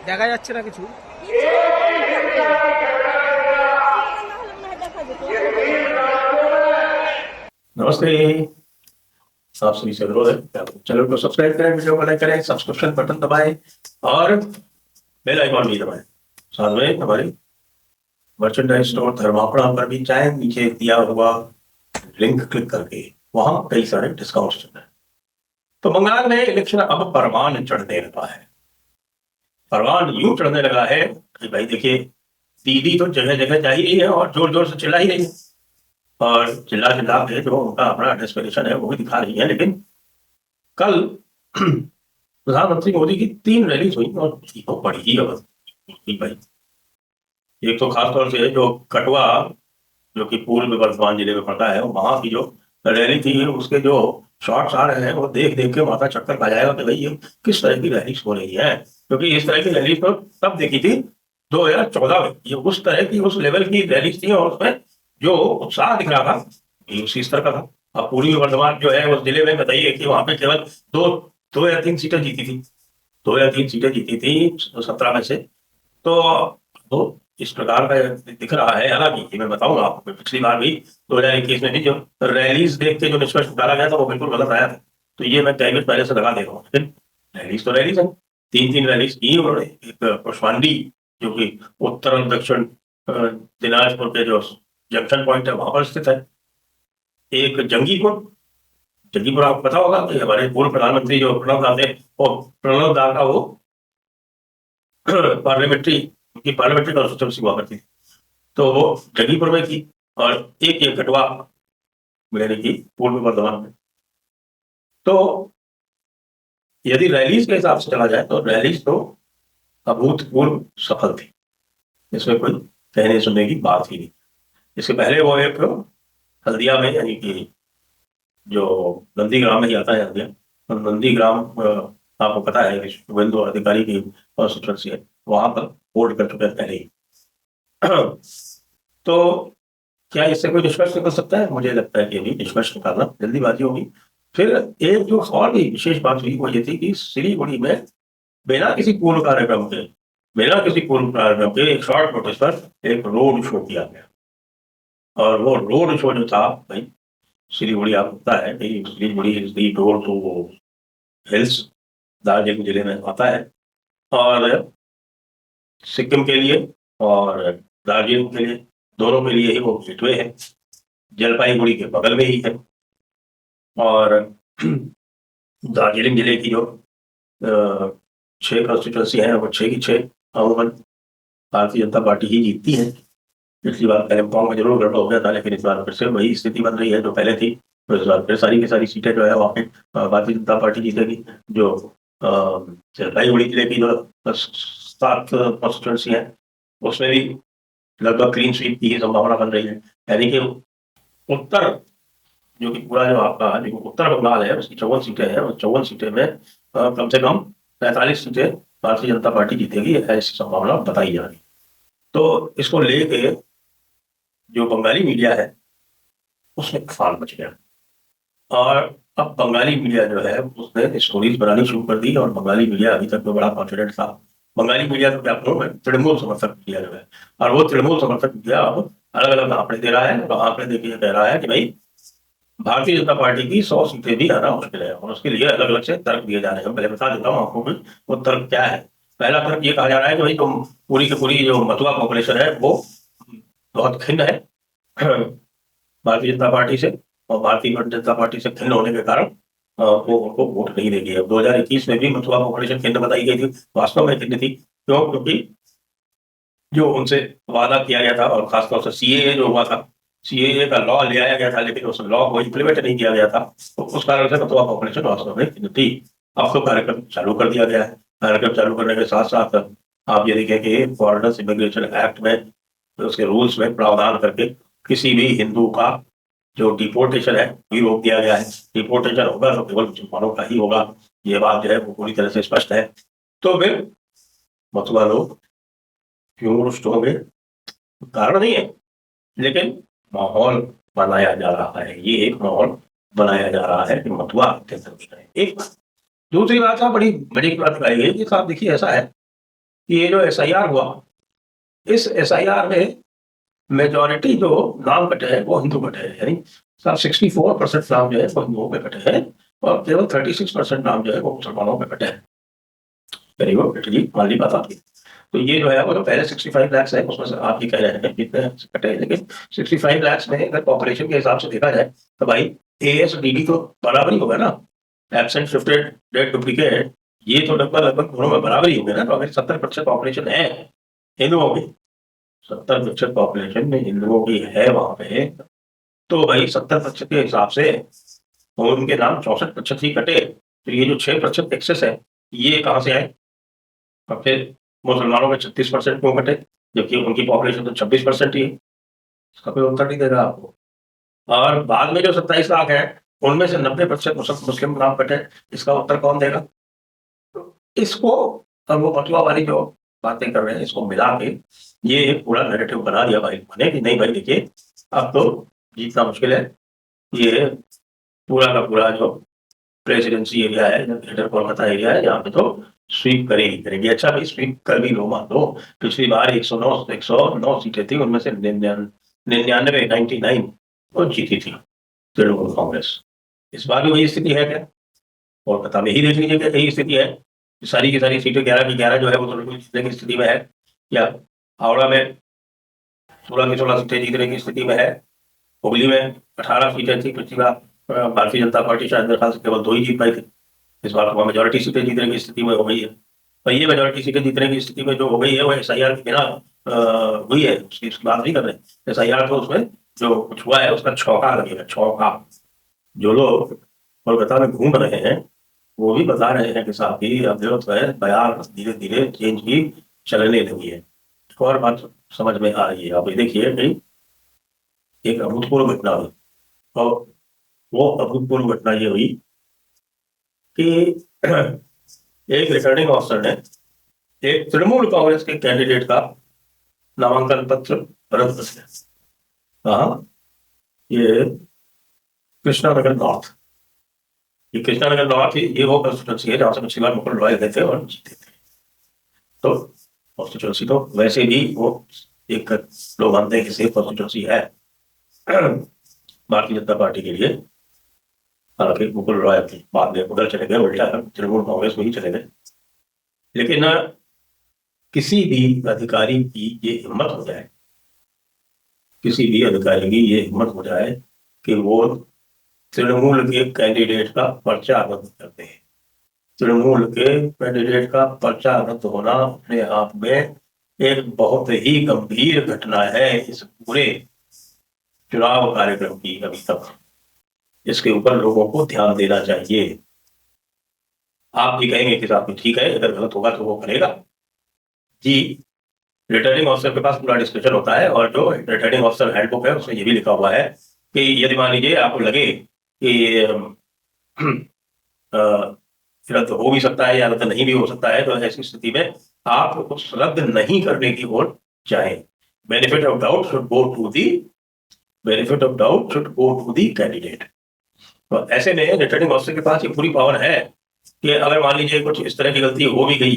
দেখা যাচ্ছে না কিছু। नमस्ते। आप सभी से अनुरोध है चैनल को सब्सक्राइब करें, वीडियो को लाइक करें, सब्सक्रिप्शन बटन दबाएं और बेल आइकॉन भी दबाएं। साथ में हमारी मर्चेंडाइज स्टोर धर्मापड़ा पर भी जाएं, नीचे दिया हुआ लिंक क्लिक करके वहां कई सारे डिस्काउंट चल रहे हैं। तो बंगाल में इलेक्शन अब परवान चढ़ने लगा है। परवान यूं चढ़ने लगा है कि भाई देखिए, दीदी तो जगह जगह जा ही रही है और जोर जोर से चिल्ला ही रही है और चिल्ला चिल्ला के जो उनका अपना डेस्परेशन है वो भी दिखा रही है। लेकिन कल प्रधानमंत्री मोदी की 3 रैलीज हुई और वो बड़ी ही अवस्था भाई। एक तो खासतौर से जो कटवा, जो कि पूर्व वर्धमान जिले में पड़ता है, वहां की जो रैली थी उसके जो शॉट्स आ रहे हैं वो देख देख के माथा चक्कर खा जाएगा कि भाई ये किस तरह की रैली हो रही है। क्योंकि इस तरह की रैली तो तब देखी थी 2014 में, ये उस तरह की उस लेवल की रैली थी और उसमें जो उत्साह दिख रहा था ये उसी स्तर का था। अब पूर्वी वर्धमान जो है उस जिले में बताइए कि वहां पे केवल दो दो या तीन सीटें जीती थी, 2 या 3 सीटें जीती थी 17 में से। तो इस प्रकार का दिख रहा है। हालांकि ये मैं बताऊंगा आपको, पिछली बार भी 2021 में भी जो रैलीज देख के जो निष्कर्ष निकाला गया था वो बिल्कुल गलत आया था। तो ये मैं कैबिनेट पहले से लगा दे रहा हूँ। लेकिन रैलीज तो रैलीज है, 3 रैलीज की उन्होंने। एक पुष्पांडी जो कि उत्तर और दक्षिण दिनाजपुर के जो जंक्शन पॉइंट है वहां पर स्थित है। एक जंगीपुर, जंगीपुर आपको पता होगा कि हमारे पूर्व प्रधानमंत्री जो प्रणब दा थे, वो प्रणब दा का वो पार्लियामेंट्री कॉन्स्टिट्यूंसी हुआ करती थी, तो वो जंगीपुर में की। और एक ये कटवा मैंने की पूर्व वर्धमान में। तो यदि रैलीज के हिसाब से चला जाए तो रैलीज तो अभूतपूर्व सफल थी, इसमें कोई कहने सुनने की बात ही नहीं। इसके पहले वो एक हल्दिया में, यानी कि जो नंदीग्राम में ही आता है हल्दिया, और नंदीग्राम आपको पता है कि शुभेंदु अधिकारी की कॉन्स्टिट्यूंसी है, वहां पर वोट कर चुके हैं पहले ही। तो क्या इससे कोई निष्कर्ष निकल सकता है? मुझे लगता है कि अभी निष्कर्ष निकालना जल्दीबाजी होगी। फिर एक जो और भी विशेष बात हुई वो ये थी कि सिलीगुड़ी में बिना किसी पूर्व कार्यक्रम के, एक शॉर्ट नोटिस पर एक रोड शो किया गया। और वो रोड शो जो था भाई, सिलीगुड़ी आपको पता है कि Siliguri is the door to hills, Darjeeling जिले में आता है। और सिक्किम के लिए और दार्जिलिंग के लिए, दोनों के लिए ही वो गेटवे है। जलपाईगुड़ी के बगल में ही है। और दार्जिलिंग जिले की जो 6 कॉन्स्टिट्यूंसी है वो 6 की 6 अमूमन भारतीय जनता पार्टी ही जीतती है। पिछली बार कालिम्पोंग में जरूर गड़बड़ हो गया था, लेकिन इस बार फिर से वही स्थिति बन रही है जो पहले थी। तो इस बार फिर सारी की सारी सीटें जो है वहाँ पे भारतीय जनता पार्टी जीतेगी। जो जलपाईगुड़ी जिले की जो 7 कॉन्स्टिट्यूंसी है उसमें भी लगभग क्लीन स्वीप की ही संभावना बन रही है। यानी कि उत्तर, जो कि पूरा जो आपका जो उत्तर बंगाल है उसकी 54 सीटें हैं, उस 54 सीटें में कम से कम 45 सीटें भारतीय जनता पार्टी जीतेगी, ऐसी संभावना बताई जा रही है। तो इसको लेके जो बंगाली मीडिया है उसमें फाल मच गया। और अब बंगाली मीडिया जो है उसने स्टोरीज बनानी शुरू कर दी। और बंगाली मीडिया अभी तक तो बड़ा कॉन्फिडेंट था। बंगाली मीडिया तो क्या कहूँ मैं, तृणमूल समर्थक मीडिया जो है, और वो तृणमूल समर्थक मीडिया अब अलग अलग आंकड़े दे रहा है। और आंकड़े देके कह रहा है कि भाई भारतीय जनता पार्टी की 100 सीटें भी आना मुश्किल है, और उसके लिए अलग अलग से तर्क दिए जा रहे हैं। पहले बता देता हूँ आपको कि वो तर्क क्या है। पहला तर्क ये कहा जा रहा है कि भाई तुम पूरी की पूरी जो मतुआ पॉपुलेशन है वो बहुत खिन्न है भारतीय जनता पार्टी से, और भारतीय जनता पार्टी से खिन्न होने के कारण वो उनको वोट नहीं देगी। अब 2021 में भी मथुरा पॉपुलेशन खिन्न बताई गई थी, वास्तव में खिन्न थी। क्यों? क्योंकि जो उनसे वादा किया गया था, और खासतौर से सीएए जो हुआ था, सीएए का लॉ ले आया गया था लेकिन उस लॉ को इम्प्लीमेंट नहीं किया गया था, तो उस कारण से मथुरा पॉपुलेशन वास्तव में खिन्न थी। अब तो कार्यक्रम चालू कर दिया गया है। कार्यक्रम चालू करने के साथ साथ आप ये देखें कि फॉरेनर्स इमिग्रेशन एक्ट में, उसके रूल्स में प्रावधान करके किसी भी हिंदू का जो डिपोर्टेशन है भी रोक दिया गया है। डिपोर्टेशन होगा तो केवल मुसलमानों का ही होगा, ये बात जो है वो पूरी तरह से स्पष्ट है। तो फिर मथुरा लोग क्यों रुष्ट होंगे? कारण नहीं है, लेकिन माहौल बनाया जा रहा है। ये एक माहौल बनाया जा रहा है कि मथुरा अत्यंत रुष्ट है। एक दूसरी बात, बड़ी बड़ी बात आई है कि साहब देखिए ऐसा है कि ये जो SIR हुआ, इस SIR में मेजॉरिटी जो नाम कटे हैं वो हिंदू कटे हैं, यानी 64% नाम जो है वो हिंदुओं में कटे हैं और केवल 36% नाम जो है वो मुसलमानों में कटे हैं। वेरी गुड, जी मान ली बात आपकी। तो ये जो है वो तो पहले 65 लाख है, उसमें से आप ये कह रहे हैं कितने कटे हैं, लेकिन 65 लाख में अगर पॉपुलेशन के हिसाब से देखा जाए तो भाई ASDD तो बराबर ही होगा ना, एब्सेंट शिफ्टेड डेड डुप्लीकेट, ये तो लगभग लगभग दोनों में बराबर ही होंगे ना। तो अगर 70% पॉपुलेशन है हिंदुओं की, 70% पॉपुलेशन में हिंदुओं की है वहां पे, तो भाई 70% के हिसाब से उनके नाम 64% ही कटे, तो ये जो 6% एक्सेस है ये कहाँ से आए? और फिर मुसलमानों में 36% क्यों कटे, जबकि उनकी पॉपुलेशन तो 26% ही है? इसका कोई उत्तर नहीं दे रहा आपको। और बाद में जो 27 लाख है उनमें से 90% मुस्लिम नाम कटे, इसका उत्तर कौन देगा? तो इसको, अब वो फतवा वाली जो बातें कर रहे हैं इसको मिला के ये एक पूरा नैरेटिव बना दिया भाई मैंने कि नहीं भाई देखिए अब तो जीतना मुश्किल है, ये पूरा का पूरा जो प्रेसिडेंसी एरिया है, ग्रेटर कोलकाता एरिया है, यहाँ पे तो स्वीप करेगी करेगी। अच्छा भाई स्वीप कर भी लो मान लो, पिछली बार 109 सीटें थी, उनमें से 99 वो जीती थी तृणमूल कांग्रेस। इस बार भी वही स्थिति है क्या? कोलकाता में ही देख लीजिए क्या यही स्थिति है, सारी की सारी सीटें 11 की 11 जो है वो तृणमूल जीतने की स्थिति में है, या हावड़ा में 16 की 16 सीटें जीतने की स्थिति में है, हुगली में 18 सीटें थी पिछली बार, भारतीय जनता पार्टी शायद मेरे ख्याल से केवल 2 ही जीत पाई थी, इस बार तो मेजोरिटी सीटें जीतने की स्थिति में हो गई है। और ये मेजोरिटी सीटें जीतने की स्थिति में जो हो गई है वो SIR के बिना हुई है, उसकी बात नहीं कर रहे। SIR तो उसमें जो कुछ हुआ है उसका छौका लगेगा, छौका। जो लोग कोलकाता में घूम रहे हैं वो भी बता रहे हैं कि साहब की अब जो है बयार धीरे धीरे चेंज की चलने लगी है। एक और बात समझ में आ रही है, आप ये देखिए कि एक अभूतपूर्व घटना हुई, और वो अभूतपूर्व घटना ये हुई कि एक रिटर्निंग ऑफिसर ने एक तृणमूल कांग्रेस के कैंडिडेट का नामांकन पत्र रद्द कर दिया। कहा? ये कृष्णानगर नॉर्थ, ये कृष्णानगर नॉर्थ ये वो कॉन्स्टिट्यूंसी है जहां से पिछली बार मुकुल रॉय गए थे और जीते थे। तो कॉन्स्टिट्यूंसी तो वैसे भी वो एक लोग मानते हैं कि सेफ कॉन्स्टिट्यूंसी है भारतीय जनता पार्टी के लिए। हालांकि मुकुल रॉय बाद में उधर चले गए, उल्टा तृणमूल कांग्रेस में ही चले गए। लेकिन किसी भी अधिकारी की ये हिम्मत हो जाए, किसी भी अधिकारी की ये हिम्मत हो जाए कि वो तृणमूल के कैंडिडेट का पर्चा रद्द करते हैं। तृणमूल के कैंडिडेट का पर्चा रद्द होना अपने आप में एक बहुत ही गंभीर घटना है इस पूरे चुनाव कार्यक्रम की अभी तक। इसके ऊपर लोगों को ध्यान देना चाहिए। आप भी कहेंगे कि साहब ठीक है, अगर गलत होगा तो वो करेगा जी। रिटर्निंग ऑफिसर के पास पूरा डिस्कशन होता है, और जो रिटर्निंग ऑफिसर हैंडबुक है उसमें ये भी लिखा हुआ है कि यदि मान लीजिए आपको लगे कि रद्द हो भी सकता है या रद्द नहीं भी हो सकता है, तो ऐसी स्थिति में आप उस रद्द नहीं करने की ओर जाएं। Benefit of doubt should go to the candidate. तो ऐसे में रिटर्निंग ऑफिसर के पास ये पूरी पावर है कि अगर मान लीजिए कुछ इस तरह की गलती हो भी गई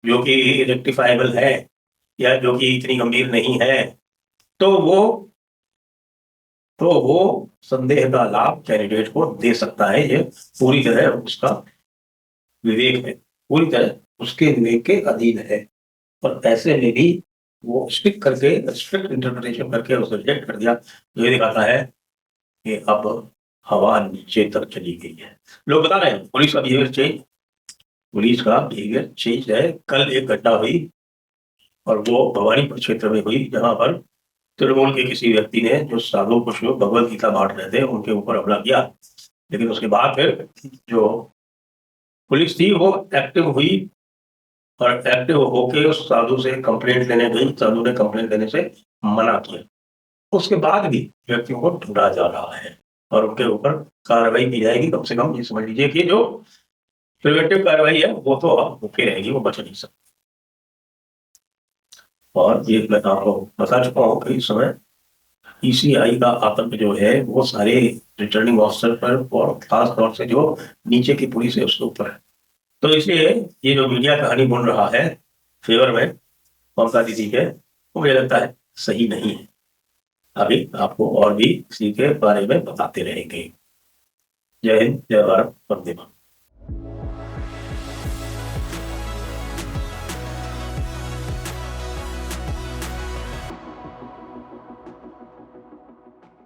जो कि रेक्टिफाइबल है या जो कि इतनी गंभीर नहीं है, तो वो संदेह का लाभ कैंडिडेट को दे सकता है। ये पूरी तरह उसका विवेक है, पूरी तरह उसके विवेक के अधीन है। और ऐसे में भी वो स्ट्रिक्ट इंटरप्रिटेशन करके उसको रिजेक्ट कर दिया, ये दिखाता है कि अब हवा नीचे तक चली गई है। लोग बता रहे हैं पुलिस का बिहेवियर चेंज है। कल एक घटना हुई और वो भवानीपुर क्षेत्र में हुई, जहां पर तृणमूल के किसी व्यक्ति ने जो साधु कुछ लोग भगवत गीता बांट रहे थे उनके ऊपर हमला किया। लेकिन उसके बाद फिर जो पुलिस थी वो एक्टिव हुई और एक्टिव होके उस साधु से कंप्लेंट लेने गई। साधु ने कंप्लेंट लेने से मना किया। उसके बाद भी व्यक्तियों को ढूंढा जा रहा है और उनके ऊपर कार्रवाई की जाएगी। कम से कम ये समझ लीजिए कि जो प्रिवेंटिव कार्रवाई है वो तो अब होके रहेगी, वो बच नहीं सकती। और ये मैं आपको बता चुका हूँ कि इस समय ECI का आतंक जो है वो सारे रिटर्निंग ऑफिसर पर और खास तौर से जो नीचे की पुलिस है उसके ऊपर है। तो इसलिए ये जो मीडिया कहानी बुन रहा है फेवर में ममता दीदी के, वो मुझे लगता है सही नहीं है। अभी आपको और भी इसी के बारे में बताते रहेंगे। जय हिंद, जय भारत, वंदे मातरम।